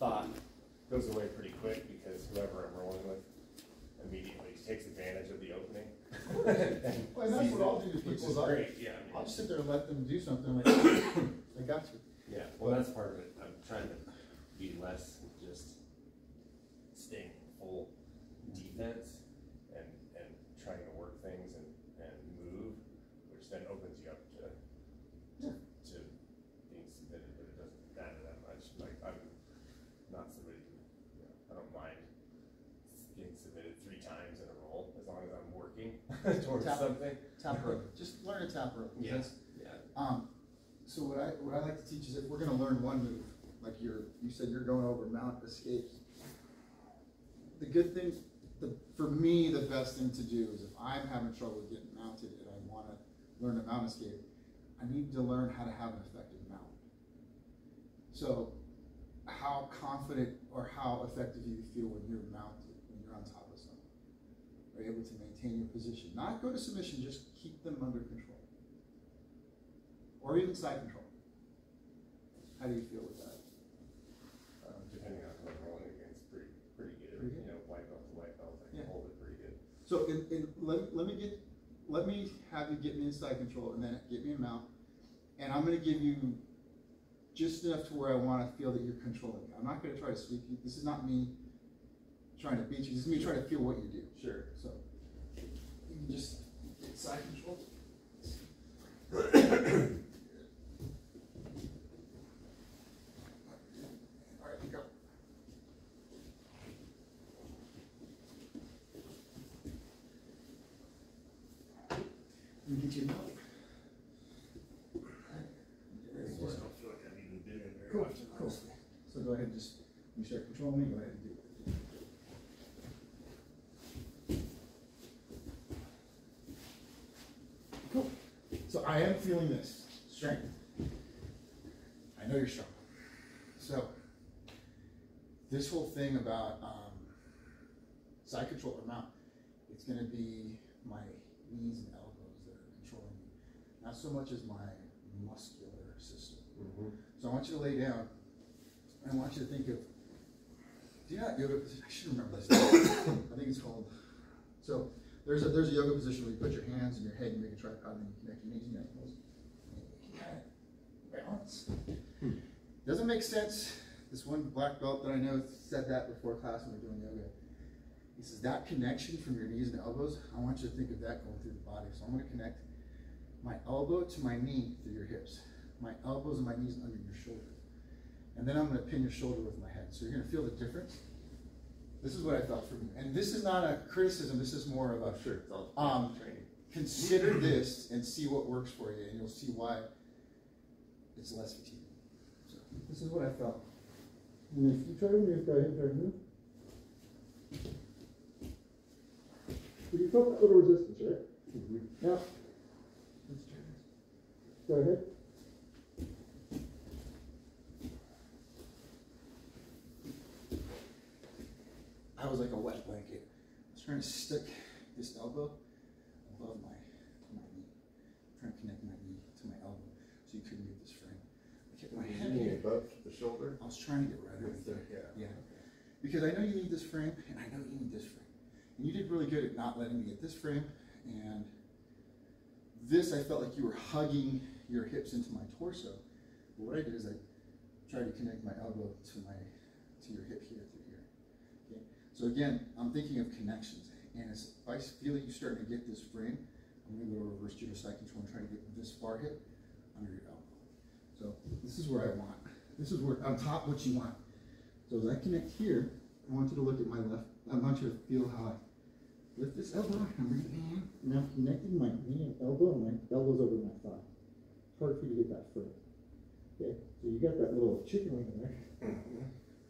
thought goes away pretty quick because whoever I'm rolling with immediately takes advantage of the opening. Well, and that's what I'll do to which people. is great. Yeah, I mean, I'll just sit there and let them do something like, I got you. yeah, well, that's part of it. I'm trying to be less just staying full defense and trying to work things and move, which then opens you up to being submitted, but it doesn't matter that much. Like, I'm not somebody who, I don't mind getting submitted 3 times in a row as long as I'm working towards something. Tap rope. Just learn a tap rope. Yes. Yeah. So what I like to teach is if we're going to learn one move, like you said you're going over mount escapes. The good thing, for me, the best thing to do is if I'm having trouble getting mounted and I want to learn a mount escape, I need to learn how to have an effective mount. So how confident or how effective do you feel when you're mounted, when you're on top of someone? Are you able to maintain your position? Not go to submission, just keep them under control. Or even side control. How do you feel with that? Depending on who I'm rolling against, pretty good. Pretty good. You know, white belt to white belt, I can hold it pretty good. So let me have you get me in side control and then get me a mount. And I'm going to give you just enough to where I want to feel that you're controlling me. I'm not going to try to sweep you. This is not me trying to beat you. This is me trying to feel what you do. Sure. So you can just get side control. All right, go. Let me get you a milk. Cool, cool. So go ahead and just, when you start controlling me, go ahead and do it. Cool. So I am feeling this strength. I know you're strong. So this whole thing about side control or mount, it's going to be my knees and elbows that are controlling me, not so much as my muscular system. So I want you to lay down, and I want you to think of, do you know that yoga position? I should remember this. I think it's called, so there's a yoga position where you put your hands in your head, you make a tripod, and you connect your knees and your ankles. You kind of balance. Doesn't make sense. This one black belt that I know said that before class when we were doing yoga. He says that connection from your knees and elbows, I want you to think of that going through the body. So I'm going to connect my elbow to my knee through your hips. My elbows and my knees under your shoulders. And then I'm going to pin your shoulder with my head. So you're going to feel the difference. This is what I felt from you. And this is not a criticism. This is more of a training. Consider this and see what works for you. And you'll see why it's less fatiguing. So this is what I felt. And if you try to move, go ahead and try to move. You felt that little resistance, right? Now, let's try this. Go ahead. I was like a wet blanket. I was trying to stick this elbow above my knee. I'm trying to connect my knee to my elbow so you couldn't get this frame. I kept my head here. Above the shoulder? I was trying to get right over there. Yeah. Okay. Because I know you need this frame, and I know you need this frame. And you did really good at not letting me get this frame. And this, I felt like you were hugging your hips into my torso. But what I did is I tried to connect my elbow to your hip here through here. Okay. So again, I'm thinking of connections. And if I feel that you start to get this frame, I'm going to go to reverse judo side control and try to get this far hip under your elbow. So this is where I want. This is where on top what you want. So as I connect here, I want you to look at my left. I want you to feel how I lift this elbow and bring it in. And I'm connecting my knee and elbow, and my elbow's over my thigh. It's hard for you to get that frame. Okay, so you got that little chicken wing in there.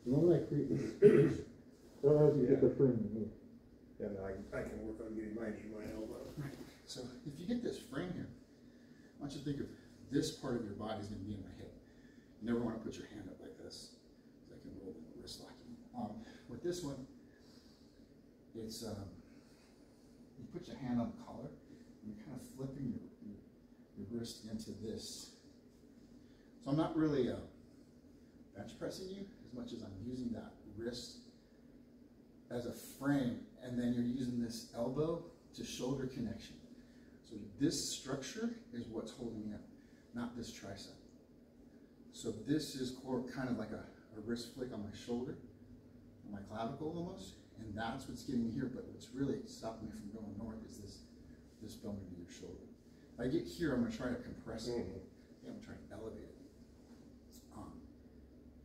The moment I create this space, that allows you to get the frame in here. Yeah, no, I can work on getting my knee and my elbow. Right. So if you get this frame here, I want you to think of this part of your body is going to be in my hip. You never want to put your hand up like this, because I can roll the wrist lock. With this one, it's you put your hand on the collar, and you're kind of flipping your wrist into this. So I'm not really bench pressing you as as much as I'm using that wrist as a frame, and then you're using this elbow to shoulder connection. So this structure is what's holding me up, not this tricep. So this is kind of like a wrist flick on my shoulder, on my clavicle almost, and that's what's getting me here. But what's really stopping me from going north is this bone into your shoulder. If I get here, I'm gonna try to compress it. I'm gonna try to elevate it.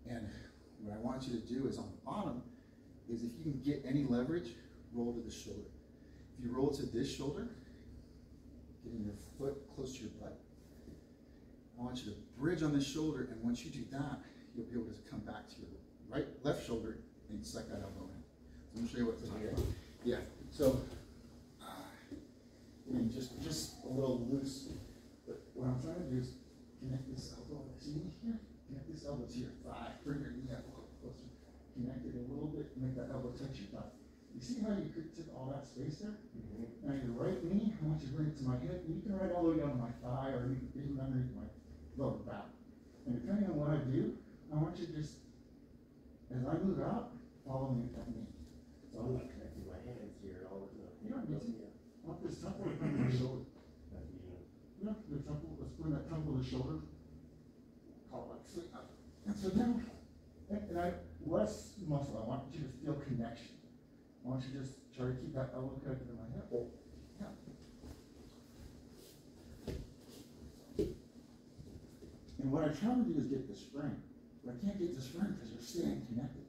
And what I want you to do is on the bottom, is if you can get any leverage, roll to the shoulder. If you roll to this shoulder, getting your foot close to your butt, I want you to bridge on this shoulder, and once you do that, you'll be able to come back to your left shoulder and suck that elbow in. So I'm gonna show you what to do. Yeah. So, I mean, just a little loose. But what I'm trying to do is connect this elbow to your knee here. Connect this elbow to your thigh. Bring your knee up a little closer. Connect it a little bit. Make that elbow touch your thigh. You see how you took all that space there? Now your right knee, I want you to bring it to my hip. You can ride all the way down to my thigh, or even underneath my lower back. And depending on what I do, I want you to just, as I move out, follow me with that knee. So I'm not connecting my hands here at all. you don't need to. I want this temple to come to the shoulder. Yeah, the temple, let's bring that temple to the shoulder. Call it like sweet up. And so now, and less muscle, I want you to feel connection. I want you to just try to keep that elbow connected to my hip. Yeah. And what I try to do is get this frame. But I can't get this frame because you're staying connected.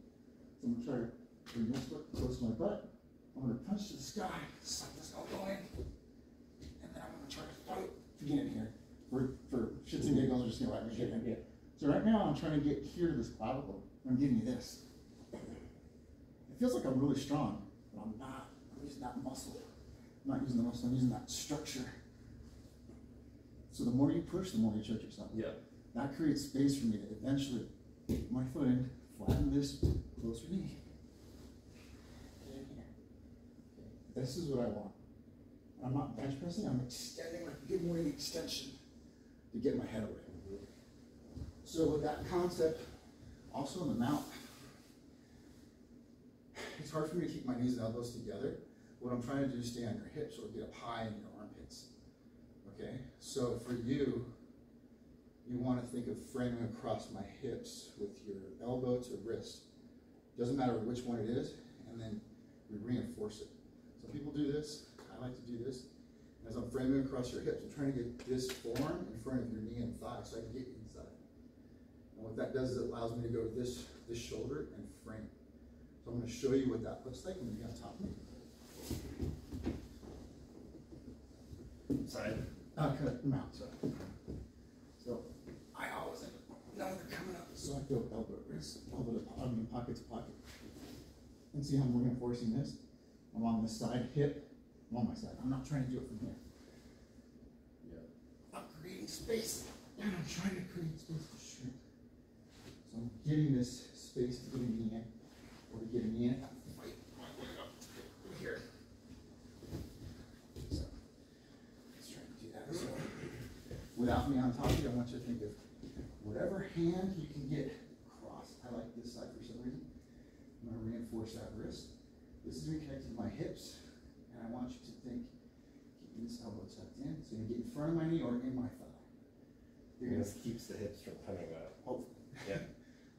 So I'm going to try to bring this foot close to my butt. I'm going to punch to the sky, suck this elbow in, and then I'm going to try to fight to get in here. For shits and giggles, I'm just going to let me get in. Yeah. So right now I'm trying to get here to this clavicle. I'm giving you this. It feels like I'm really strong, but I'm not. I'm using that muscle. I'm not using the muscle, I'm using that structure. So the more you push, the more you choke yourself. Yeah. That creates space for me to eventually get my foot in, flatten this closer knee. Get in here. Okay. This is what I want. I'm not bench pressing, I'm extending, like giving away the extension to get my head away. So with that concept, also in the mount, it's hard for me to keep my knees and elbows together. What I'm trying to do is stay on your hips or get up high in your armpits. Okay, so for you, you want to think of framing across my hips with your elbow to wrist. Doesn't matter which one it is, and then we reinforce it. So people do this, I like to do this. As I'm framing across your hips, I'm trying to get this form in front of your knee and thigh so I can get inside. And what that does is it allows me to go to this shoulder and frame. So I'm going to show you what that looks like when you get on top of me. Side. Mount. So I always end up, now they're coming up. So I go elbow to wrist, elbow to pocket to pocket. And see how I'm reinforcing this? I'm on this side, hip. I'm on my side. I'm not trying to do it from here. Yeah. I'm creating space, and I'm trying to create space to shrink. So I'm getting this space to get a knee in, or to get a knee in. Fight my way up to here. So let's try to do that. So without me on top of you, I want you to think of whatever hand you can get across. I like this side for some reason. I'm going to reinforce that wrist. This is me connected to my hips, and I want you to think, keeping this elbow tucked in, so you get in front of my knee or in my thigh. You're gonna, This keeps the hips from coming up. hopefully. Yeah.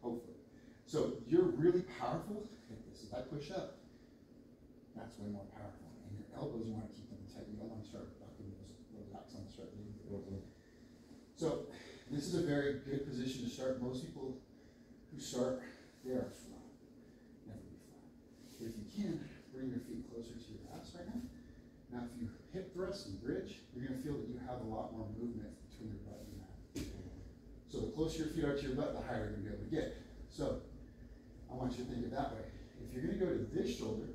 Hopefully. So you're really powerful at this. If I push up, that's way more powerful. And your elbows, you want to keep them tight. You don't want to start bucking those axons and start leaning. So this is a very good position to start. Most people who start, they are flat. Never be flat. But if you can, bring your feet closer to your ass right now. Now if you hip thrust and bridge, you're going to feel that you have a lot more movement between your butt and your mat. So the closer your feet are to your butt, the higher you're going to be able to get. So I want you to think it that way. If you're going to go to this shoulder,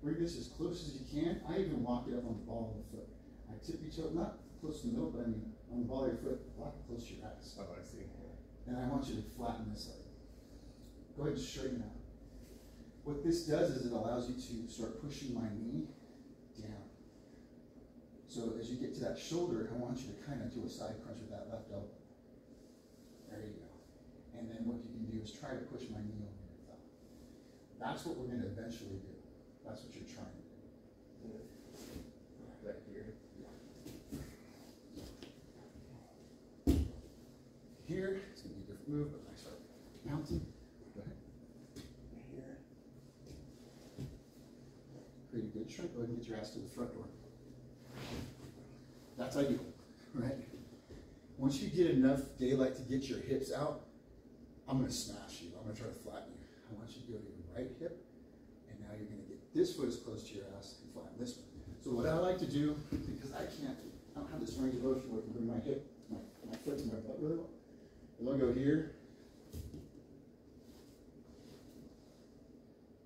bring this as close as you can. I even walk it up on the ball of the foot. I tip each toe, not close to the middle, but I mean on the ball of your foot, walk it close to your ass. Oh, I see. And I want you to flatten this side. Go ahead and straighten out. What this does is it allows you to start pushing my knee down. So as you get to that shoulder, I want you to kind of do a side crunch with that left elbow. There you go. And then what you can do is try to push my knee over your That's what we're gonna eventually do. That's what you're trying to do. Right here. Here, it's gonna be a different move, but I start mounting. Go ahead. Here. Create a good shrink. Go ahead and get your ass to the front door. That's ideal, right? Once you get enough daylight to get your hips out, I'm gonna smash you. I'm gonna try to flatten you. I want you to go to your right hip, and now you're gonna get this foot as close to your ass and flatten this one. So what I like to do, because I don't have this range of motion where I can bring my hip, my foot to my butt really well. And I'll go here.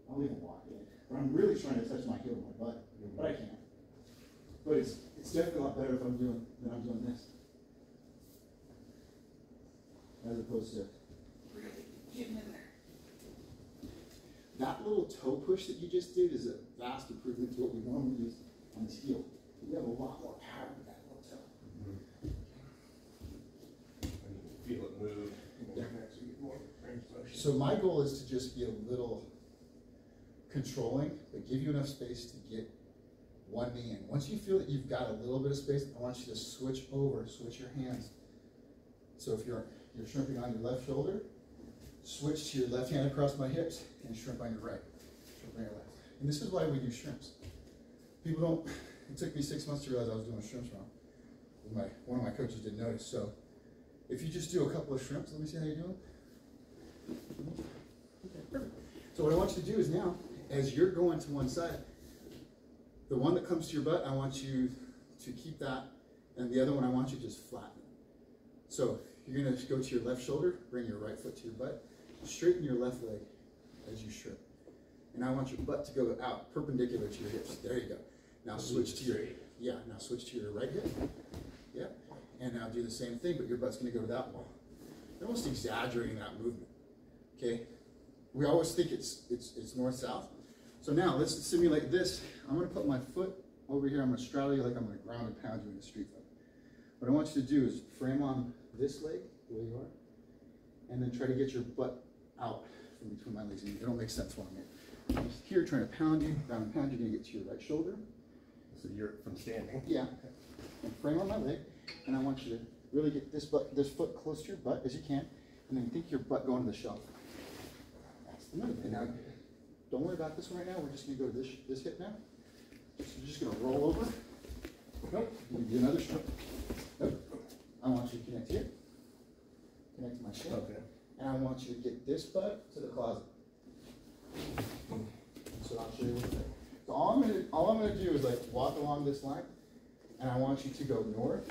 I'll even walk in. But I'm really trying to touch my heel with my butt, but I can't. But it's definitely a lot better if I'm doing this. As opposed to really getting in there. That little toe push that you just did is a vast improvement to what we normally use on this heel. We have a lot more power with that little toe. And you can feel it move. Yeah. Actually get more range of motion. So my goal is to just be a little controlling, but give you enough space to get one knee in. Once you feel that you've got a little bit of space, I want you to switch your hands. So if you're shrimping on your left shoulder, switch to your left hand across my hips and shrimp on your right, shrimp on your left. And this is why we do shrimps. People don't, it took me 6 months to realize I was doing shrimps wrong. One of my coaches didn't notice. So if you just do a couple of shrimps, let me see how you're doing. Okay, perfect. So what I want you to do is now, as you're going to one side, the one that comes to your butt, I want you to keep that, and the other one I want you to just flatten it. So you're gonna go to your left shoulder, bring your right foot to your butt, straighten your left leg as you shrimp. And I want your butt to go out perpendicular to your hips. There you go. Now switch to now switch to your right hip. Yeah. And now do the same thing, but your butt's gonna go to that wall. You're almost exaggerating that movement. Okay? We always think it's north-south. So now let's simulate this. I'm gonna put my foot over here. I'm gonna straddle you like I'm gonna ground and pound you in a street fight. What I want you to do is frame on this leg, the way you are, and then try to get your butt out from between my legs. It'll make sense when I'm here. I'm just here trying to pound you, ground and pound. You're gonna get to your right shoulder. So you're from standing. Yeah. And frame on my leg, and I want you to really get this foot close to your butt as you can, and then think your butt going to the shelf. That's the move. And now, don't worry about this one right now. We're just gonna go to this hip now. So you're just gonna roll over. Nope. You can do another stroke. Nope. I want you to connect here. Connect to my shin. Okay. And I want you to get this butt to the closet. So I'll show you what to do. So all I'm gonna do is like walk along this line, and I want you to go north.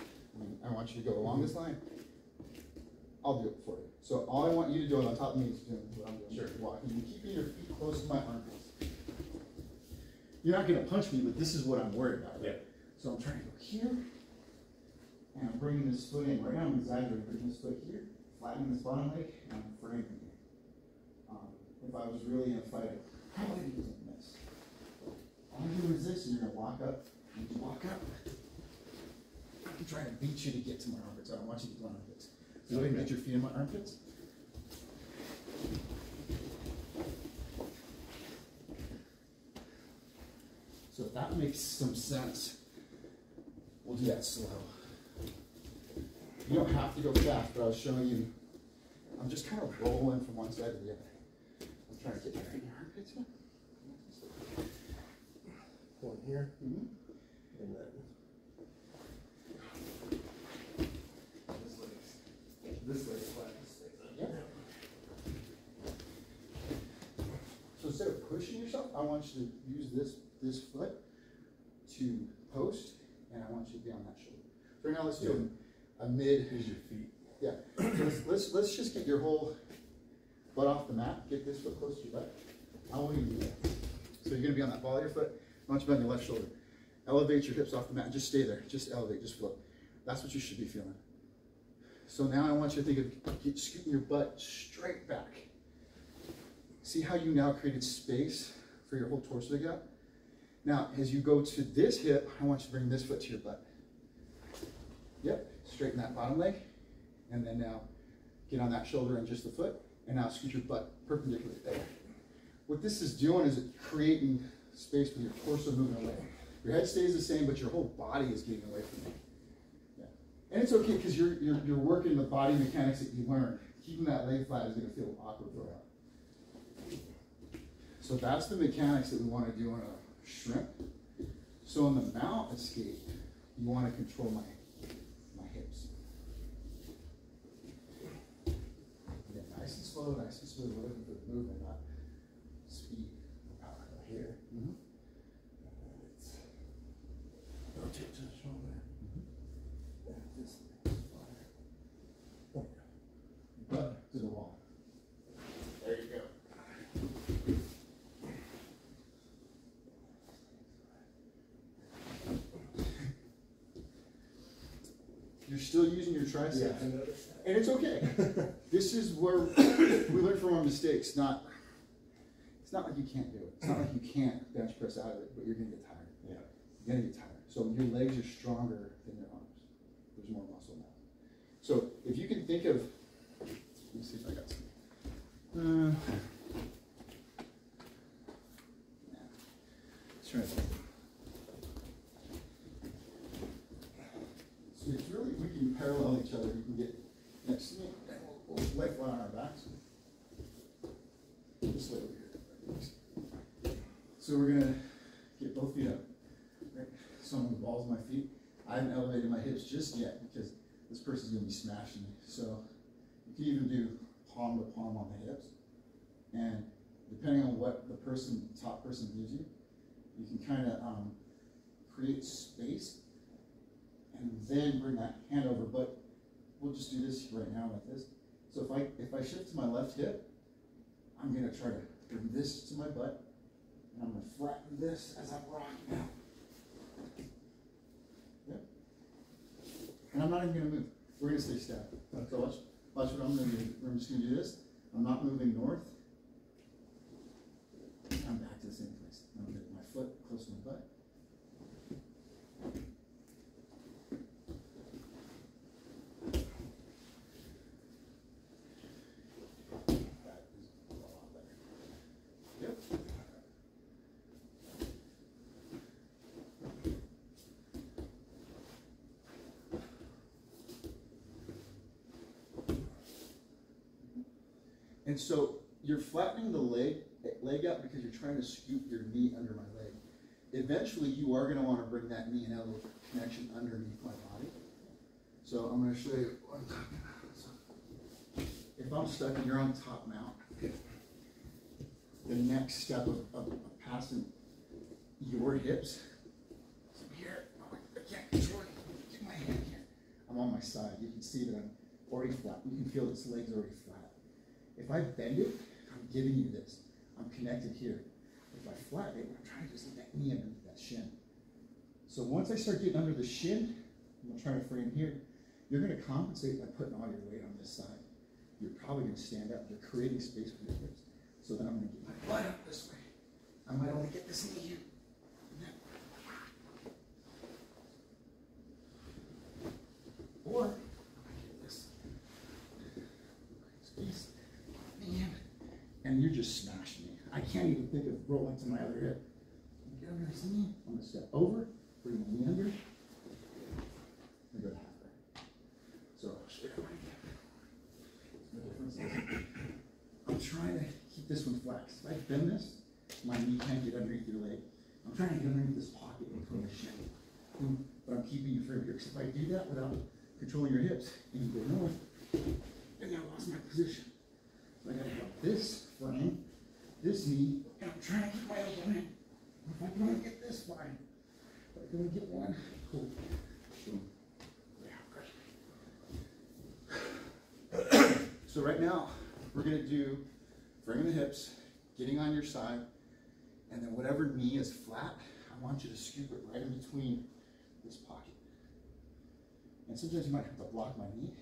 I want you to go along this line. I'll do it for you. So all I want you to do on top of me is doing what I'm doing. Sure. Walking and keeping your feet close to my armpits. You're not gonna punch me, but this is what I'm worried about. Yeah. So I'm trying to go here, and I'm bringing this foot in. Right now I'm exaggerating, bringing this foot here, flattening this bottom leg, and I'm framing here. If I was really in a fight, how would I do this? All I'm doing is this, and you're gonna walk up, and you walk up. I'm trying to beat you to get to my armpits. I don't want you to get to my armpits. So go ahead and get your feet in my armpits. So if that makes some sense, we'll do that slow. You don't have to go fast, but I was showing you, I'm just kind of rolling from one side to the other. I'm trying to get your feet in your armpits here. One here, Mm-hmm. and then this leg's flat. Yep. So instead of pushing yourself, I want you to use this foot to post, and I want you to be on that shoulder. So right now let's do a mid. Use your feet. Yeah. So let's just get your whole butt off the mat. Get this foot close to your butt. I want you to do that. So you're gonna be on that ball of your foot. I want you to be on your left shoulder. Elevate your hips off the mat. Just stay there. Just elevate. Just float. That's what you should be feeling. So now I want you to think of scooting your butt straight back. See how you now created space for your whole torso to go? Now, as you go to this hip, I want you to bring this foot to your butt. Yep, straighten that bottom leg. And then now get on that shoulder and just the foot. And now scoot your butt perpendicular there. what this is doing is creating space with your torso moving away. Your head stays the same, but your whole body is getting away from you. Yeah. And it's okay because you're working the body mechanics that you learned. Keeping that leg flat is going to feel awkward for a while. So that's the mechanics that we want to do on a shrimp. So in the mount escape, you want to control my hips. Again, nice and slow, nice and smooth. We're looking for the movement, not speed. Power here. Mm-hmm. Rotate to the shoulder. Mm-hmm. And this is fire. Butt to the wall. There you go. You're still using your triceps. Yeah, I noticed that. And it's okay. This is where we learn from our mistakes. It's not like you can't do it. It's not like you can't bench press out of it, but you're gonna get tired. Yeah. You're gonna get tired. So your legs are stronger than your arms. There's more muscle now. So if you can think of, let me see if I got some. Let's try to think. So it's really, we can parallel each other. You can get next to me, and we'll lay flat on our backs. This way over here. So we're gonna get both feet up. Right? So I'm on the balls of my feet. I haven't elevated my hips just yet because this person's gonna be smashing me. So you can even do palm to palm on the hips. And depending on what the top person gives you, you can kind of create space and then bring that hand over. But we'll just do this right now like this. So if I shift to my left hip, I'm gonna try to bring this to my butt, and I'm gonna flatten this as I'm rocking out. Yep. And I'm not even gonna move. We're gonna stay static. So watch what I'm gonna do. I'm just gonna do this. I'm not moving north. I'm back to the same place. I'm gonna get my foot close to my butt. That is a lot better. Yep. And so you're flattening the leg out because you're trying to scoop your knee under my leg. Eventually, you are going to want to bring that knee and elbow connection underneath my body. So I'm going to show you what I'm talking about. So if I'm stuck and you're on top mount, the next step of passing your hips, so here, I can't control it. Get my hand here. I'm on my side. You can see that I'm already flat. You can feel this leg's already flat. If I bend it, I'm giving you this. I'm connected here. If I flatten it, I'm trying to just get that knee underneath that shin. So once I start getting under the shin, I'm trying to frame here, you're going to compensate by putting all your weight on this side. You're probably going to stand up. You're creating space for your hips. So then I'm going to get my butt up this way. I might only get this knee here. Or I might get this. Squeeze. Man. And you're just smashing me. I can't even think of rolling to my other hip. Get over this knee. I'm going to step over, bring my knee under, and go to halfway. So I'll show you what I do. The difference is I'm trying to keep this one flat. If I bend this, my knee can't get underneath your leg. I'm trying to get underneath this pocket and put my shin. But I'm keeping you firm here. Because if I do that without controlling your hips and you go north, then I lost my position. So I gotta have this frame, this knee, and I'm trying to keep my elbow in. If I can only get this fine. If I can only get one, cool. Boom. Yeah, so right now, we're gonna do framing the hips, getting on your side, and then whatever knee is flat, I want you to scoop it right in between this pocket. And sometimes you might have to block my knee.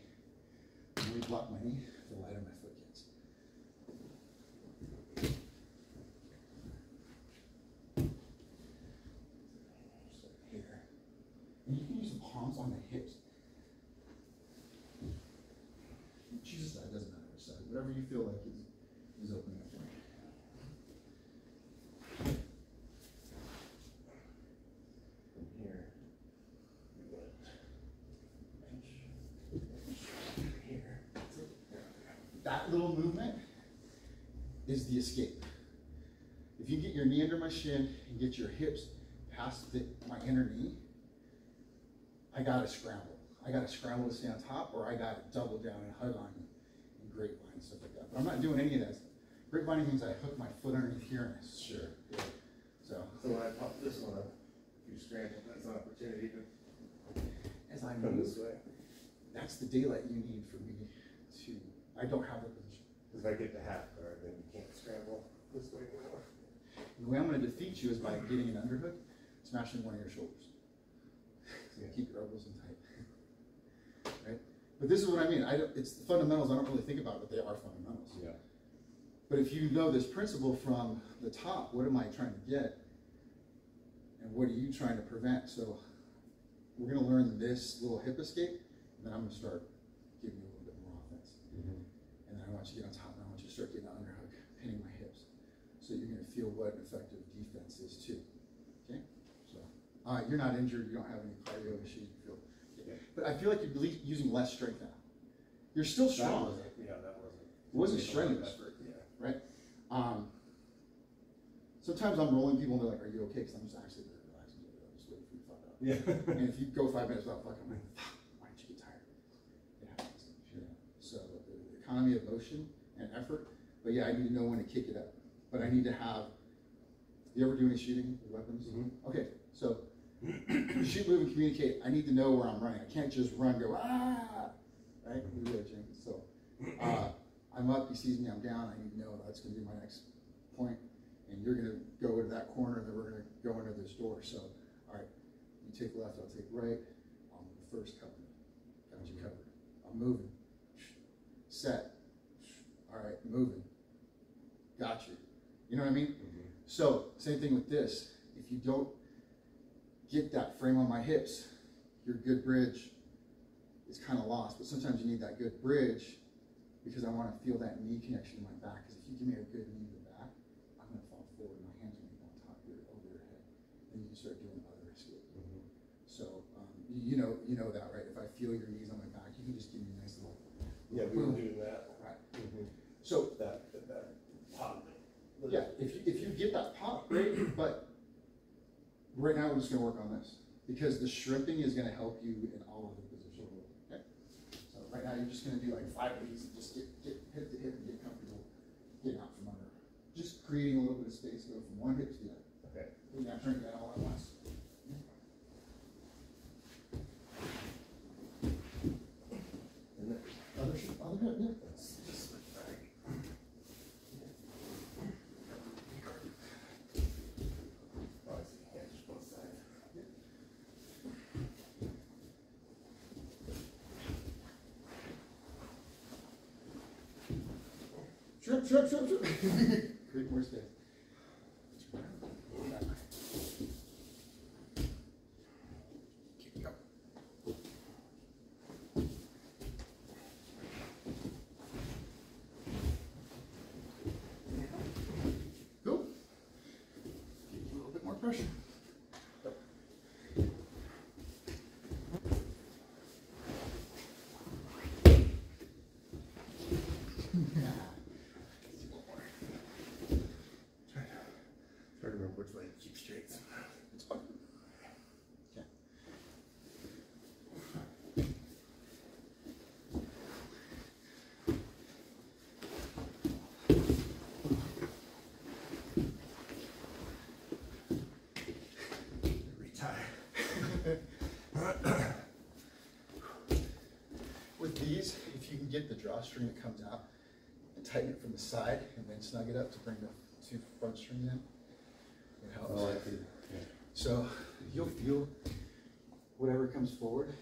When we block my knee, the lighter my foot gets. So here. And you can use the palms on the hips. Choose a side, doesn't matter which side. Whatever you feel like is open enough for you. is the escape. If you get your knee under my shin and get your hips past my inner knee, I gotta scramble. I gotta scramble to stay on top, or I gotta double down and hug on you and grapevine and stuff like that. But I'm not doing any of that. Grapevining means I hook my foot underneath here and I Sure. Yeah. So when I pop this one up, if you scramble, that's an opportunity to as I come move, this way. that's the daylight you need for me to, I don't have the position. Because if I get to half guard, then you can't scramble this way anymore. And the way I'm gonna defeat you is by getting an underhook, smashing one of your shoulders. So Yeah. keep your elbows in tight. Right? But this is what I mean. It's the fundamentals I don't really think about, but they are fundamentals. Yeah. But if you know this principle from the top, what am I trying to get? And what are you trying to prevent? So we're gonna learn this little hip escape, and then I'm gonna start giving you a little bit more offense. Mm-hmm. And then I want you to get on top, and I want you to start getting an underhook, pinning my hips. So you're gonna feel what an effective defense is too. Okay? So you're not injured, you don't have any cardio issues, you feel. Yeah. But I feel like you're using less strength now. You're still strong. That It wasn't strenuous. effort. Yeah. Right? Sometimes I'm rolling people and they're like, "Are you okay?" Because I'm just actually very relaxed. I'm just waiting for you to fuck up. Yeah. And if you go 5 minutes without fucking, I'm like, "Fuck, why didn't you get tired?" It happens. Sure. So the economy of motion and effort. But yeah, I need to know when to kick it up. But I need to have. You ever do any shooting with weapons? Mm-hmm. Okay, so shoot, move, and communicate. I need to know where I'm running. I can't just run, go right. We do that, James. So I'm up. He sees me. I'm down. I need to know that's going to be my next point. And you're going to go to that corner, and then we're going to go into this door. So, all right, you take left, I'll take right. I'll move first, cover. Got you covered. I'm moving. Set. All right, moving. Got you. You know what I mean? Mm-hmm. So, same thing with this. If you don't get that frame on my hips, your good bridge is kind of lost. But sometimes you need that good bridge because I want to feel that knee connection in my back. Because if you give me a good knee to the back, I'm going to fall forward. My hands are going to go on top of over your head. And you can start doing other escape. Mm-hmm. So, you know that, right? If I feel your knees on my back, you can just give me a nice little. Yeah, we were doing that. Right. Mm-hmm. So, That pop. yeah, if you get that pop, great, but right now we're just gonna work on this because the shrimping is gonna help you in all of the positions. Okay? So right now you're just gonna do like 5 of these and just get hip to hip and get comfortable getting out from under. Just creating a little bit of space, go from one hip to the other. Okay. We're not trying to get all at once. And then Other hip, yeah. let's just switch back. Oh, I see. Yeah, just both sides. Shrimp. Create more space. Keep going. Cool. Give you a little bit more pressure. Try to remember which way to keep straight. It's fine. Okay. Retire. With these, if you can get the drawstring that comes out and tighten it from the side and then snug it up to bring the 2 front strings in, it helps. Oh, I see. Yeah. So you'll feel whatever comes forward.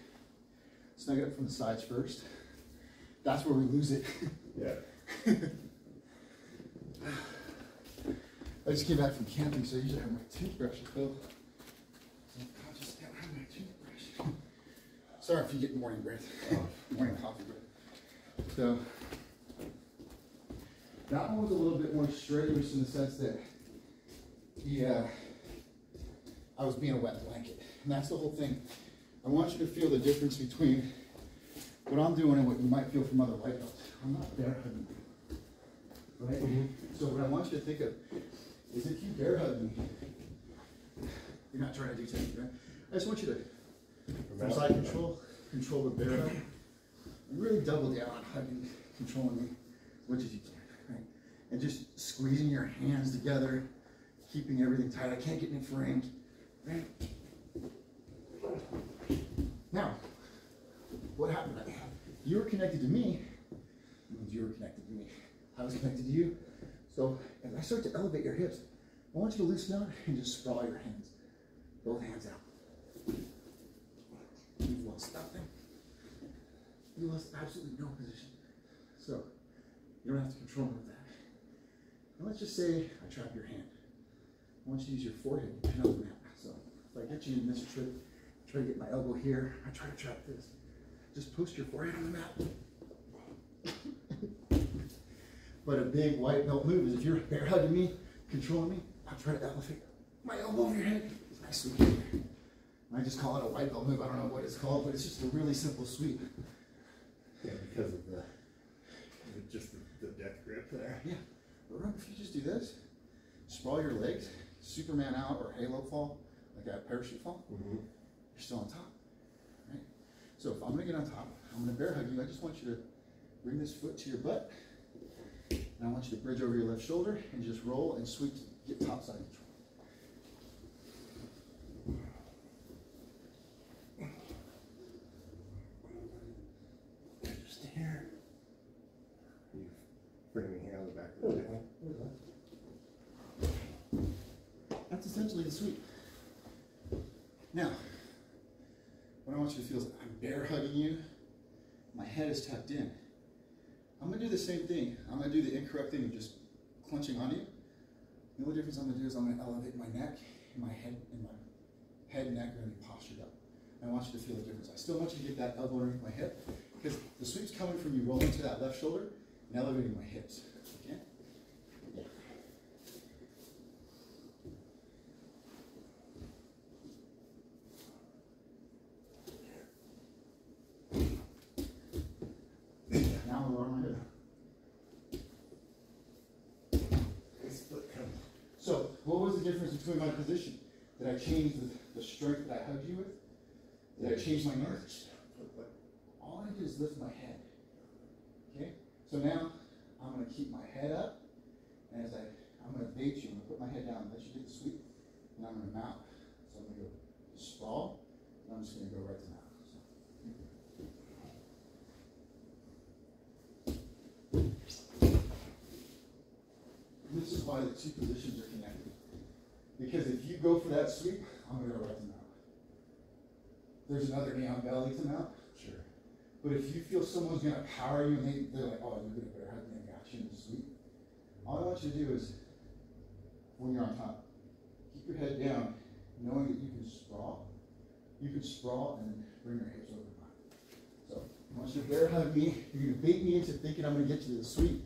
Snug it up from the sides first. That's where we lose it. Yeah. I just came back from camping, so I usually have my toothbrush filled. So I'm conscious I don't have my toothbrush. Sorry if you get morning breath, morning coffee breath. So that one was a little bit more strenuous in the sense that I was being a wet blanket. And that's the whole thing. I want you to feel the difference between what I'm doing and what you might feel from other white belts. I'm not bareheading. right? So what I want you to think of is if you bear hug me, you're not trying to do technique, right? I just want you to, from side control the bear hug, and really double down on hugging, controlling me as much as you can, right? And just squeezing your hands together, keeping everything tight. I can't get any framed, right? Now, what happened? You were connected to me, means you were connected to me. I was connected to you. So as I start to elevate your hips, I want you to loosen out and just sprawl your hands, both hands out. You've lost nothing. You lost absolutely no position. So you don't have to control me with that. Now let's just say I trap your hand. I want you to use your forehead and pin up the mat. So if I get you in this trick, try to get my elbow here, I try to trap this. Just post your forehead on the mat. But a big white belt move is if you're bear hugging me, controlling me, I'll try to elevate my elbow over your head. It's a nice sweep. I just call it a white belt move. I don't know what it's called, but it's just a really simple sweep. Yeah, because of just the death grip there. Yeah, but remember, if you just do this, sprawl your legs, Superman out or halo fall, like a parachute fall, you're still on top, right? So if I'm gonna get on top, I'm gonna bear hug you. I just want you to bring this foot to your butt, and I want you to bridge over your left shoulder and just roll and sweep to get top side control. Just here. You bring me here on the back of the table. That's essentially the sweep. Now, what I want you to feel is I'm bear hugging you. My head is tucked in. I'm gonna do the same thing. I'm gonna do the incorrect thing of just clenching on you. The only difference I'm gonna do is I'm gonna elevate my neck and my head and neck are gonna be postured up. I want you to feel the difference. I still want you to get that elbow underneath my hip because the sweep's coming from you rolling to that left shoulder and elevating my hips. Okay? Yeah. Now I'm lower my head. So, what was the difference between my position? Did I change the strength that I hugged you with? Did I change my nerves? All I did is lift my head. Okay? So now, I'm going to keep my head up, and as I'm going to bait you, I'm going to put my head down and let you get the sweep, and I'm going to mount. So I'm going to go sprawl, and I'm just going to go right to mount. This is why the two positions are connected. Because if you go for that sweep, I'm going to go right to mount. There's another knee on belly to mount. Sure. But if you feel someone's going to power you and they're like, oh, you're going to bear hug me, I got you in the sweep. All I want you to do is, when you're on top, keep your head down, knowing that you can sprawl. You can sprawl and bring your hips over the line. So, I want you to bear hug me. You're going to bait me into thinking I'm going to get you to the sweep.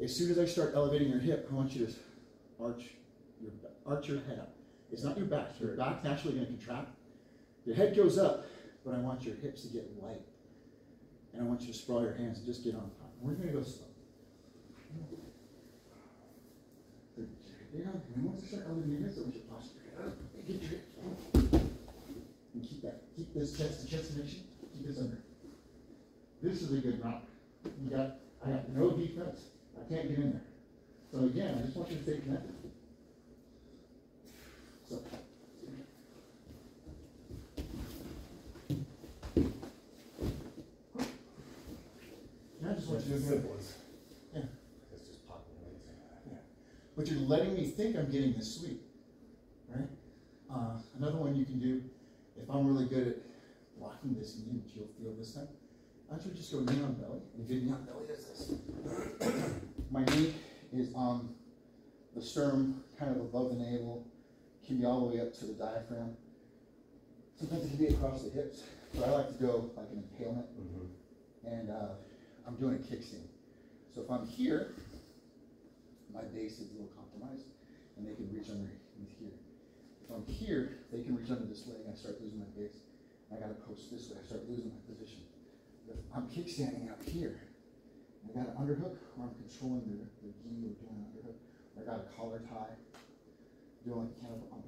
As soon as I start elevating your hip, I want you to arch your head up. It's not your back. Your back's naturally going to contract. Your head goes up, but I want your hips to get light. And I want you to sprawl your hands and just get on top. We're going to go slow. And once you start elevating your hips, I want you to posture your head up. Get your hips. And keep this chest to chest connection. Keep this under. This is a good round. I got no defense. I can't get in there. So again, I just want you to stay connected. So. And I just want you to Simple as. Yeah. It's just popping legs. Yeah. But you're letting me think I'm getting this sweep. Right? Another one you can do, if I'm really good at blocking this knee, which you'll feel this time, I should just go knee on belly. And if you knee on belly, does this. My knee is on the sternum, kind of above the navel, can be all the way up to the diaphragm. Sometimes it can be across the hips, but I like to go like an impalement. And I'm doing a kickstand. So if I'm here, my base is a little compromised, and they can reach underneath here. If I'm here, they can reach under this leg, I start losing my base. I gotta post this way, I start losing my position. If I'm kickstanding out here, I got an underhook where I'm controlling the gi or doing an underhook. I got a collar tie, doing like kind of, I'm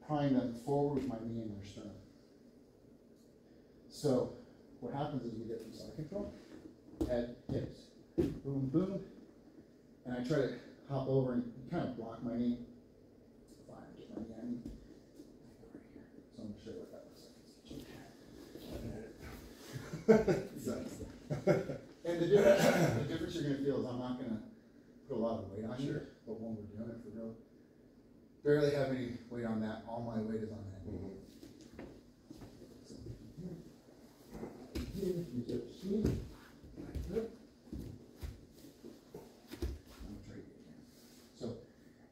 prying them forward with my knee and their sternum. So what happens is we get some side control, head, hips, boom, boom, and I try to hop over and kind of block my knee. Fine, get my knee on me. Right here. So I'm gonna show you what that looks like. And the difference you're gonna feel is I'm not gonna put a lot of weight on you, but when we're doing it for real, barely have any weight on that. All my weight is on that. So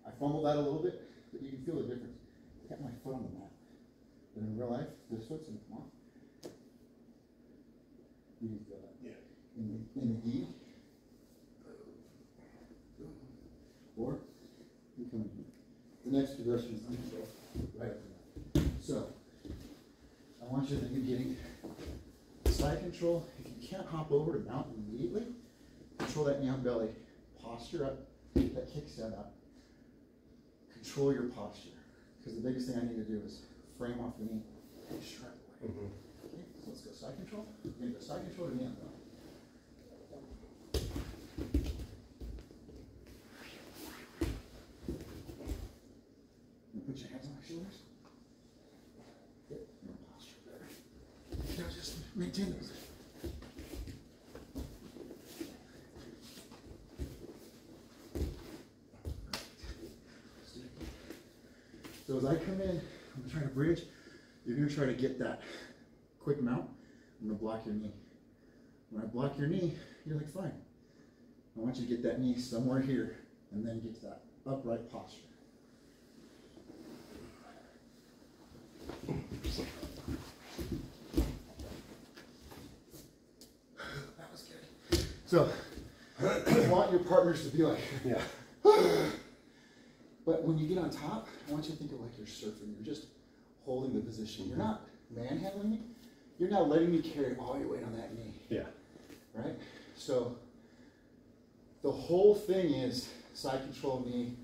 I fumbled that a little bit, but you can feel the difference. I got my foot on the mat. But in real life, this foot's in the mat. You can feel that. Yeah. In the gi. Or you come in here. The next progression is uncontrolled. Right after that. So I want you to think of getting side control. If you can't hop over to mount immediately, control that knee on belly. Posture up. That kickstand up. Control your posture. Because the biggest thing I need to do is frame off the knee and strap away. Okay, so let's go side control. We're going to go side control to knee on belly. Put your hands on my shoulders. Good. Your posture better. Now just maintain those. So as I come in, I'm going to try to bridge. You're going to try to get that quick mount. I'm going to block your knee. When I block your knee, you're like, fine. I want you to get that knee somewhere here and then get to that upright posture. That was good. So, I want your partners to be like, Yeah. But when you get on top, I want you to think of like you're surfing. You're just holding the position. You're not manhandling me. You're now letting me carry all your weight on that knee. Yeah. Right? So, the whole thing is side control knee,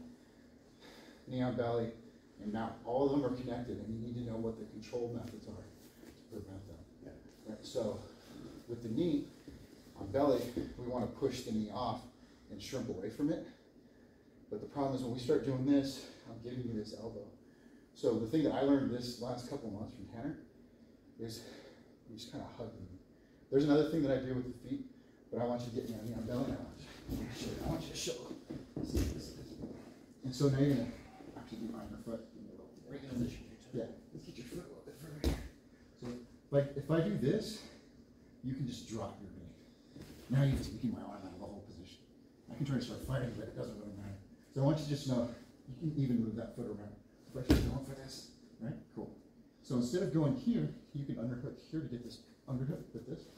knee on belly, and mount. All of them are connected, and you need to know what the control methods are to prevent them. Yeah. Right? So, with the knee on belly, we want to push the knee off and shrimp away from it. But the problem is when we start doing this, I'm giving you this elbow. So the thing that I learned this last couple of months from Tanner is you just kind of hug me. There's another thing that I do with the feet, but I want you to get me on knee on belly. I want you to show. And so now you're going to actually be behind your foot. Yeah, let's get your foot a little bit further here. So if I do this, you can just drop your knee. Now you've taken my arm out of the whole position. I can try to start fighting, but it doesn't really matter. So I want you to just know, you can even move that foot around. If I start going for this, right? Cool. So instead of going here, you can underhook here to get this underhook with this.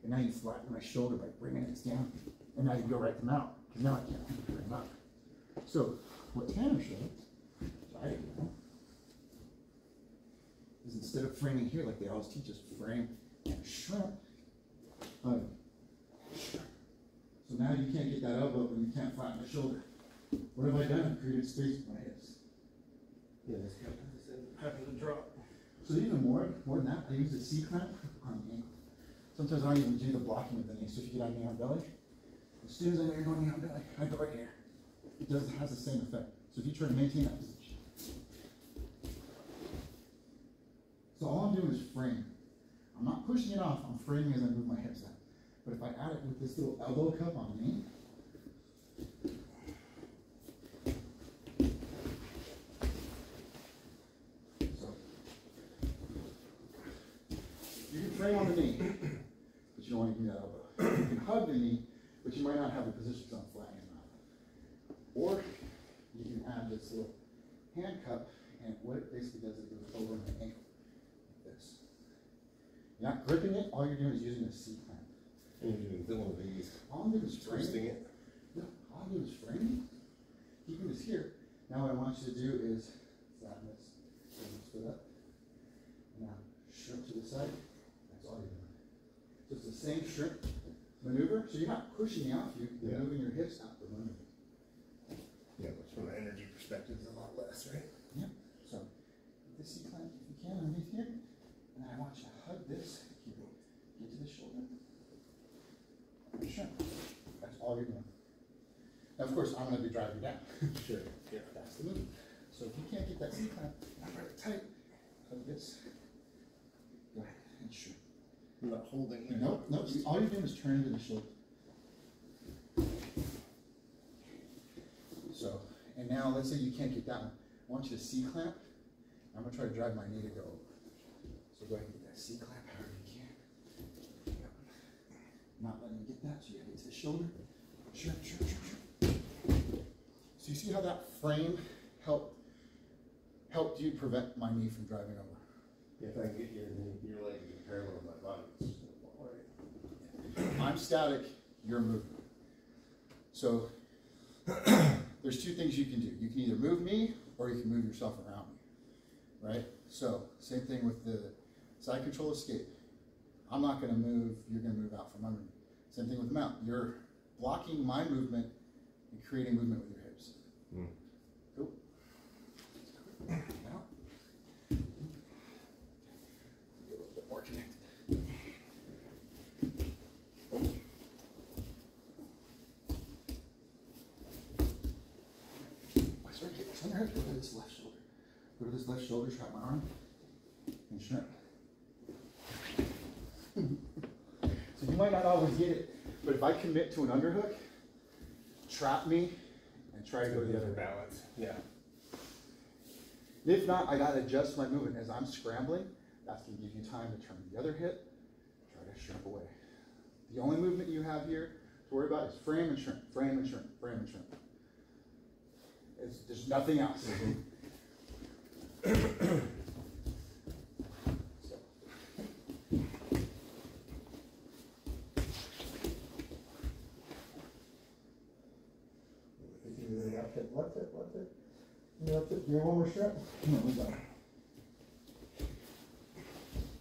And now you flatten my shoulder by bringing it down. And now you go right to mount, because now I can't bring it up. So what Tanner showed, so I didn't know, is instead of framing here like they always teach us, frame and shrimp, shrimp. So now you can't get that elbow and you can't flatten the shoulder. What have I done? I've created space with my hips. Yeah, that's good. Having to drop. So even more than that, I use the C-clamp on the ankle. Sometimes I don't even do the blocking of the knee. So if you get on knee on belly, as soon as I know you're going knee on belly, I go right here. It has the same effect. So if you try to maintain that position. So all I'm doing is frame. I'm not pushing it off, I'm framing as I move my hips out. But if I add it with this little elbow cup on me, so you can frame on the knee, but you don't want to give me that elbow. You can hug the knee, but you might not have the position on flat in your mouth. Or you can have this little hand cup, and what it basically does is it goes over my ankle, like this. You're not gripping it, all you're doing is using a C-clamp. And you're doing one of these. All I'm doing is Twisting framing. it. No, all I'm doing is framing. Keeping this here. Now what I want you to do is flatten this. Bring this foot up. Now shrimp to the side. That's all you're doing. So it's the same shrimp, maneuver, so you're not pushing out, you're Yeah. moving your hips out from under you. Yeah, which from an energy perspective is a lot less, right? Yep. So get the C-clamp if you can underneath here, and I want you to hug this. Get to the shoulder. Sure. That's all you're doing. Now, of course, I'm going to be driving down. Sure. Yeah. That's the move. So if you can't get that C-clamp, not very tight, hug this. Go ahead and sure. I'm not holding there. Nope, nope. All you're doing is turn into the shoulder. So, and now let's say you can't get that one. I want you to C-clamp. I'm going to try to drive my knee to go over. So go ahead and get that C-clamp however you can. Yep. Not letting you get that, so you gotta get to the shoulder. Sure. So you see how that frame helped you prevent my knee from driving over? If I can get your leg in parallel with my body, it's just all right. I'm static, you're moving. So there's two things you can do. You can either move me or you can move yourself around me, right? So same thing with the side control escape. I'm not going to move, you're going to move out from under me. Same thing with the mount. You're blocking my movement and creating movement with your hips. Cool. Now, get a little bit more connected. Sorry, get this under here. Go to this left shoulder. Go to this left shoulder, trap my arm, and shrimp. So you might not always get it, but if I commit to an underhook, trap me, and try to go to the other balance. Yeah. If not, I gotta adjust my movement as I'm scrambling. That's gonna give you time to turn the other hip, try to shrimp away. The only movement you have here to worry about is frame and shrimp, frame and shrimp, frame and shrimp. There's nothing else. Left hip. Left hip. Give me one more shrimp. Come on, we got it.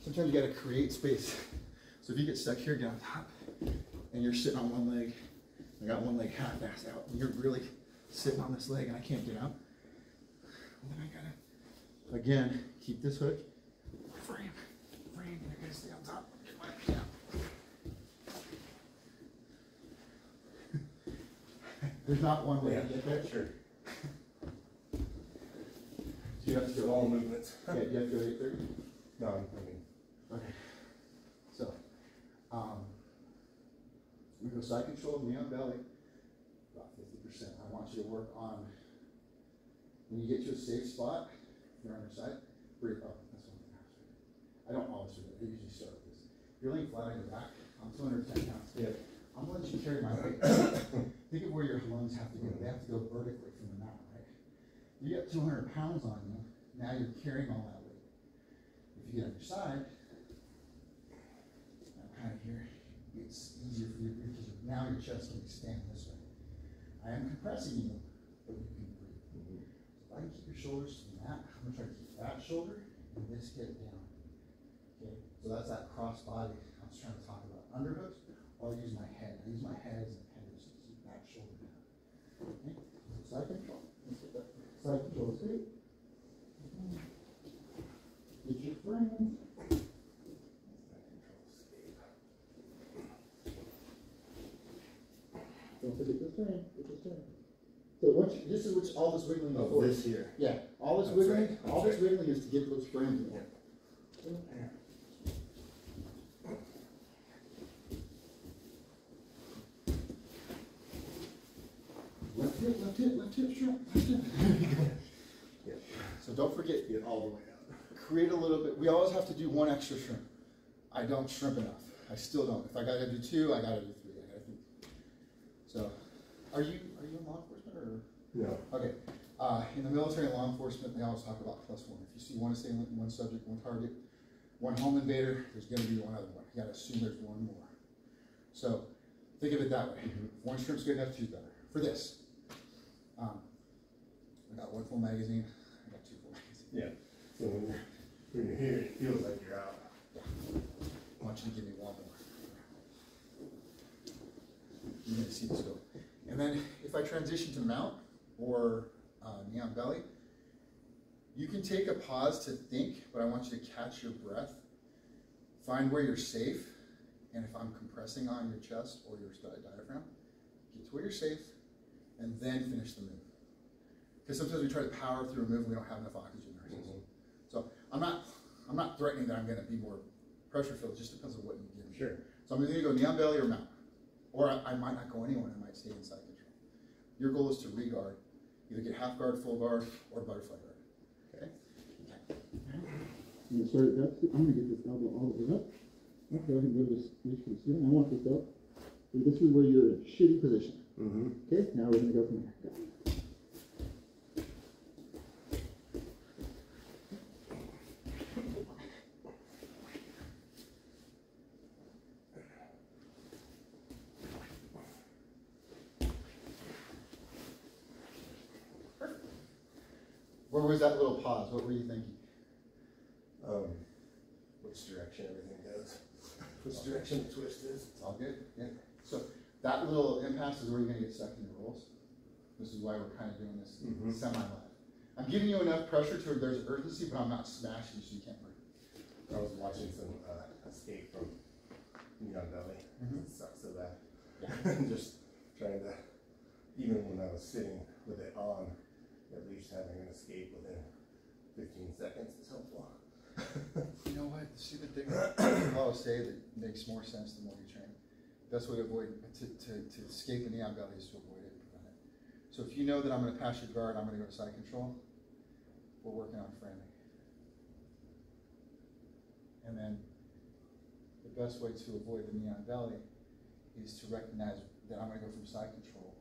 Sometimes you gotta create space. So if you get stuck here, get on top, and you're sitting on one leg, I got one leg half-assed out, and you're really sitting on this leg and I can't get out. And then I gotta, again, keep this hook, frame, and I gotta stay on top, get my leg down. There's not one way to get there. Sure. So you have to go All movements. Yeah, you have to go 8:30. No, I mean, Okay. So, we go side control, knee on belly, about 50%. I want you to work on, when you get to a safe spot, you're on your side, breathe up. That's one thing I don't always do that. I usually start with this. You're laying flat on your back. I'm 210 pounds. yeah. I'm gonna let you carry my weight. Think of where your lungs have to go. They have to go vertically from the mat, right? You got 200 pounds on you. Now you're carrying all that weight. If you get on your side, kind of here, it's easier for you because now your chest can expand this way. I am compressing you, but you can breathe. So if I can keep your shoulders to the mat, I'm gonna try to keep that shoulder and this hip down. Okay, so that's that cross body I was trying to talk about. Underhooks, or I'll use my head. I use my head as an appendage to keep that shoulder down. Okay, so side control. Let's get that side control straight. Get your frame. Don't forget this frame. Get this frame. So once this is what all this wiggling is Oh, for. this here. Yeah, all this That's wiggling, right, all that's this wiggling is to get those frames in. Left hip, shrimp, left hip. Yeah. So don't forget, Get all the way out. create a little bit. We always have to do one extra shrimp. I don't shrimp enough. I still don't. If I gotta do 2, I gotta do 3. I gotta do. So, are you in law enforcement or? No. Okay. In the military and law enforcement, they always talk about +1. If you see one assailant, one subject, one target, one home invader, there's going to be one other one. You got to assume there's one more. So think of it that way. One shrimp's good enough, 2's better. For this, I got 1 full magazine. I got 2 full magazines. Yeah. So when you're here, it feels like you're out. I want you to give me 1 more. you're gonna see this go. And then if I transition to mount or neon belly, you can take a pause to think, but I want you to catch your breath. Find where you're safe, and if I'm compressing on your chest or your diaphragm, get to where you're safe, and then finish the move. Because sometimes we try to power through a move and we don't have enough oxygen in our system. So I'm not threatening that I'm going to be more pressure filled. It just depends on what you give me. Sure. So I'm either going to go neon belly or mount, or I might not go anywhere. I might stay inside control. Your goal is to re-guard, either get half guard, full guard, or butterfly guard. Okay. I'm gonna start at depth. I'm gonna get this elbow all the way up. Okay, I can go to this reach for the ceiling. I want this up. So this is where you're in a shitty position. Okay, now we're gonna go from here. Go. Where was that little pause? What were you thinking? Which direction everything goes. Which direction the twist is. It's all good. Yeah. So that little impasse is where you're going to get stuck in your rolls. This is why we're kind of doing this semi-live. I'm giving you enough pressure to where there's urgency, but I'm not smashing you so you can't breathe. I was watching some Escape from Neon Belly. It sucks so bad. Just trying to, even when I was sitting with it on, at least having an escape within 15 seconds is helpful. You know what? The stupid thing I always say that makes more sense the more you train. Best way to avoid to escape the neon belly is to avoid it and prevent it. So if you know that I'm going to pass your guard, I'm going to go to side control. We're working on framing. And then the best way to avoid the neon belly is to recognize that I'm going to go from side control,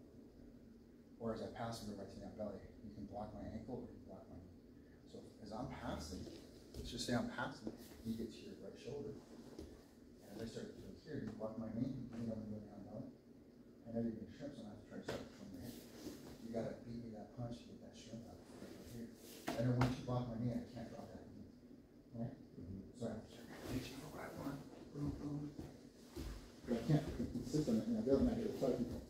or as I pass and go right to neon belly. You can block my ankle or you can block my knee. So as I'm passing, let's just say I'm passing, you get to your right shoulder. And as I start to go here, you block my knee, you know I'm going down belly. I know you're going to shrimp, so I have to try to start from your hip. You got to beat me that punch to get that shrimp out right here. I know once you block my knee, I can't drop that knee. Right? So I have to start reaching for right one. Boom, boom. But I can't insist on it. Now, the other night, I get a side control.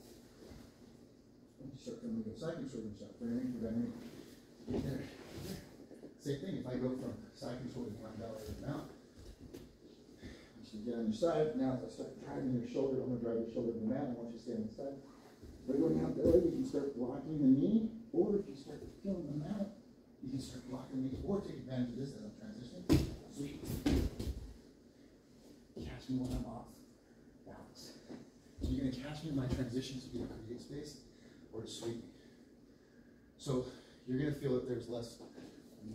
Once you start feeling the side control, you start framing for that knee. Get there. Same thing, if I go from side control to down belly to mount, once you get on your side, now if I start driving your shoulder, I'm going to drive your shoulder to the mat. I want you to stay on the side. If I go down belly, you can start blocking the knee, or if you start feeling the mount, you can start blocking the knee, or take advantage of this as I'm transitioning. Sweet. Catch me when I'm off balance. So you're going to catch me in my transitions to either create space or to sweep me. So you're going to feel that there's less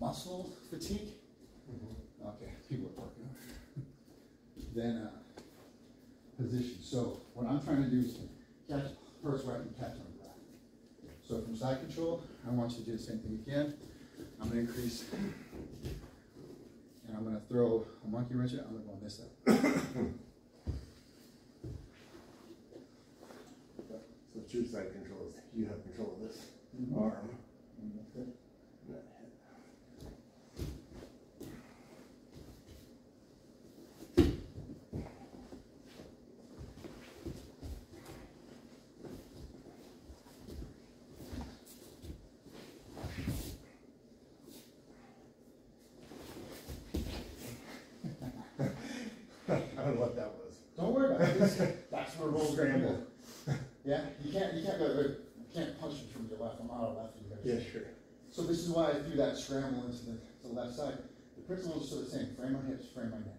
muscle fatigue. Okay, people are working. Then position. So what I'm trying to do is catch first where I can catch my breath. So from side control, I want you to do the same thing again. I'm going to increase, and I'm going to throw a monkey wrench in. I'm going to go on this side. So true side control is you have control of this arm. And that's it. And that head. I don't know what that was. Don't worry about it. That's where rolls scramble. Yeah, you can't go. You can't punch me from your left. I'm not a lefty. Yeah, sure. So this is why I threw that scramble into the left side. The principle is still the same. Frame my hips, frame my neck.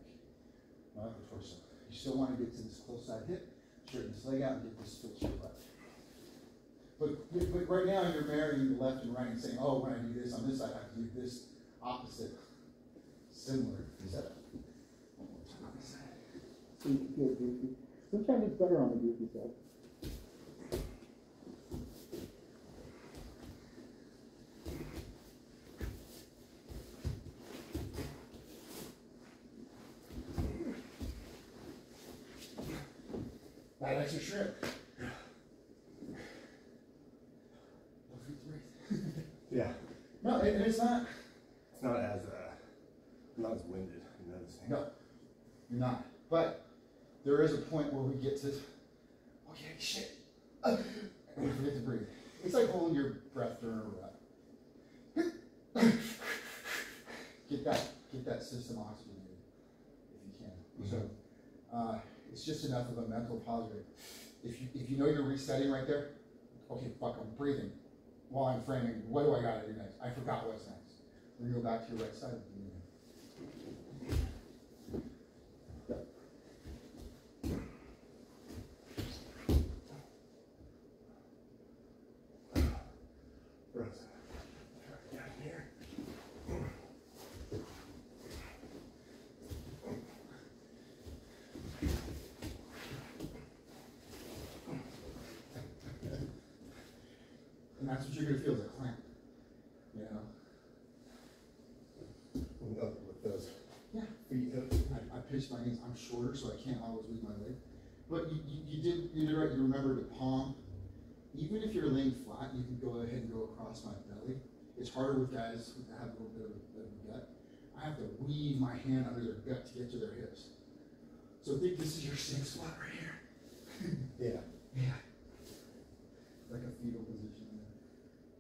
Not the torso. You still want to get to this close side hip, straighten this leg out, and get this foot to your left. But right now you're marrying the left and right and saying, oh, when I do this on this side, I have to do this opposite, similar setup. One more time on this side. So you can feel goofy. Sometimes it's better on the goofy side. That extra shrimp. Yeah. No, it's not. It's not as winded, you know this thing. No, you're not. But there is a point where we get to, okay, shit, And forget to breathe. It's like holding your breath during a rep. Get that system oxygenated if you can. So it's just enough of a mental positive. If you know you're resetting right there, okay, fuck, I'm breathing while I'm framing. What do I got to do next? I forgot what's next. Then go back to your right side of the knee. And that's what you're going to feel is a clamp. You know? With those Yeah. feet up. I pitched my knees. I'm shorter, so I can't always move my leg. But you did right. You remember to palm. Even if you're laying flat, you can go ahead and go across my belly. It's harder with guys that have a little bit of a gut. I have to weave my hand under their gut to get to their hips. So think this is your safe spot right here. Yeah. Yeah. Like a fetal position.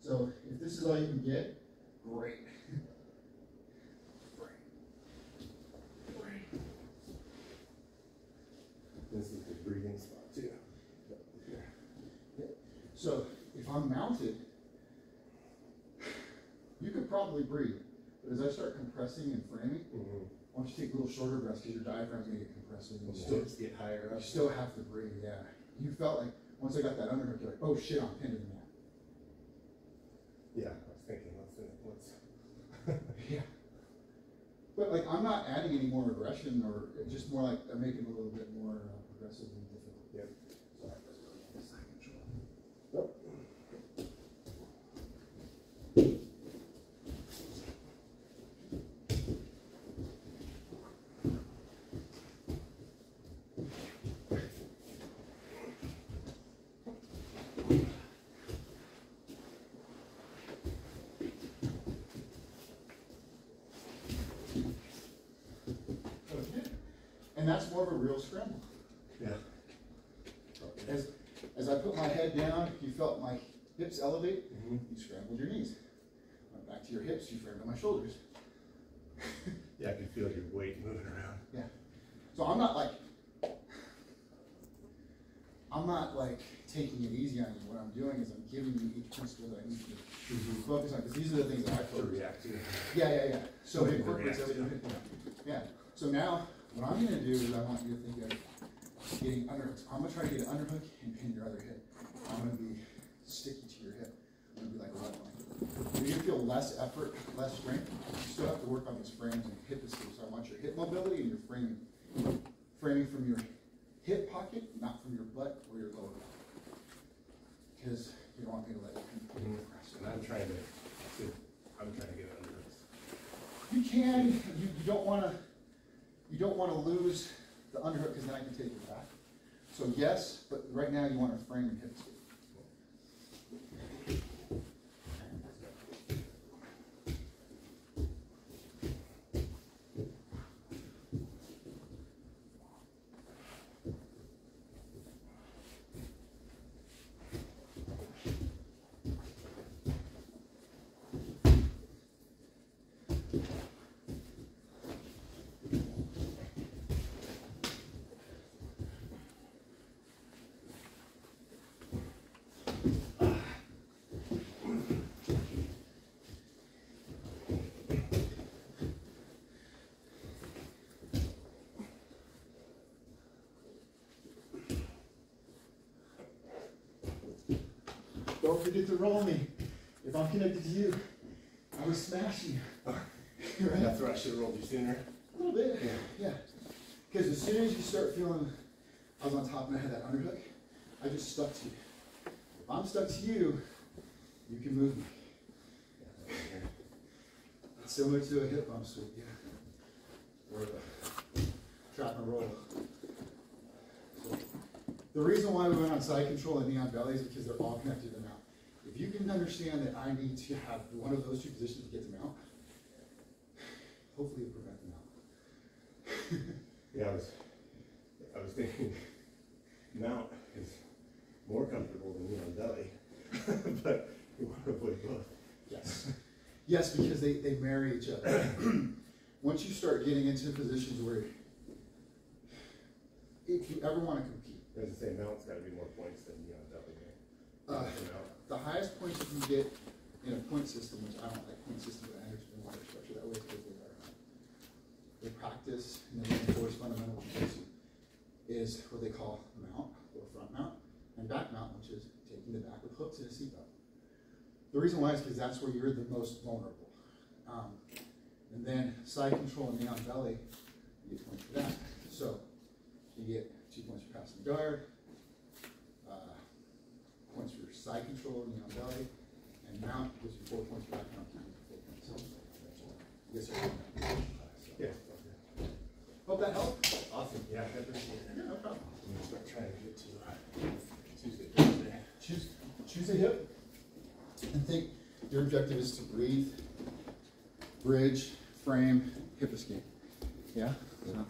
So if this is all you can get, great. Great. This is the breathing spot too. So if I'm mounted, you could probably breathe. But as I start compressing and framing, why don't you take a little shorter breaths because your diaphragm's going to get compressed. And You still get higher up. you still have to breathe, yeah. You felt like, once I got that underhook, you're like, oh shit, I'm pinned to the mat. Yeah, I was thinking, what's Yeah. But like, I'm not adding any more aggression, or just more like I'm making it a little bit more progressively difficult. Yep. So let's go get this side control. And that's more of a real scramble. Yeah. As I put my head down, you felt my hips elevate, you scrambled your knees. Went back to your hips, you framed on my shoulders. Yeah, I can feel your weight moving around. Yeah. So I'm not like taking it easy on you. What I'm doing is I'm giving you each principle that I need you to focus on, because these are the things that I To focus on. react to. Yeah. So it To incorporates react to. everything. Yeah. So now, what I'm gonna do is I want you to think of getting underhooks. I'm gonna try to get an underhook and pin your other hip. I'm gonna be sticky to your hip. I'm gonna be like a rubber line. You're gonna feel less effort, less strength. You still have to work on these frames and hip escape. So I want your hip mobility and your framing. Framing from your hip pocket, not from your butt or your lower back. Because you don't want me to let you compress. And I'm trying to get underhooks. You can. You don't want to lose the underhook, because then I can take it back. So yes, but right now you want to frame and hip escape. Don't forget to roll me. If I'm connected to you, I would smash you. Right? That's where I should have rolled you sooner. A little bit, yeah. Because as soon as you start feeling I was on top and I had that underhook, I just stuck to you. If I'm stuck to you, you can move me. It's similar to a hip bump sweep, yeah. Or a trap and roll. So, the reason why we went on side control and knee on belly is because they're all connected to the mount. If you can understand that I need to have one of those two positions to get to mount, hopefully it'll prevent the mount. Yeah, I was thinking mount is more comfortable than knee on belly. But you want to avoid both. Yes. Yes, because they marry each other. Once you start getting into positions where, if you ever want to compete, As I say, mount's got to be more points than knee on belly. Right? the highest points you can get in a point system, which I don't like point systems, but I understand why they're structured that way, because they practice and they reinforce fundamental jujitsu, is what they call mount, or front mount, and back mount, which is taking the back with hooks and a seatbelt. The reason why is because that's where you're the most vulnerable. And then side control and knee on belly, you get points for that. So you get 2 points for passing the guard, points for side control, knee on belly, and mount gives you 4 points for back mount, 4 points. Yes, sir. Yeah. Hope that helped. Awesome. Yeah, I appreciate it. Yeah, no problem. I'm going to start trying to get to Tuesday, Thursday. Choose a hip, and think your objective is to breathe, bridge, frame, hip escape. Yeah? So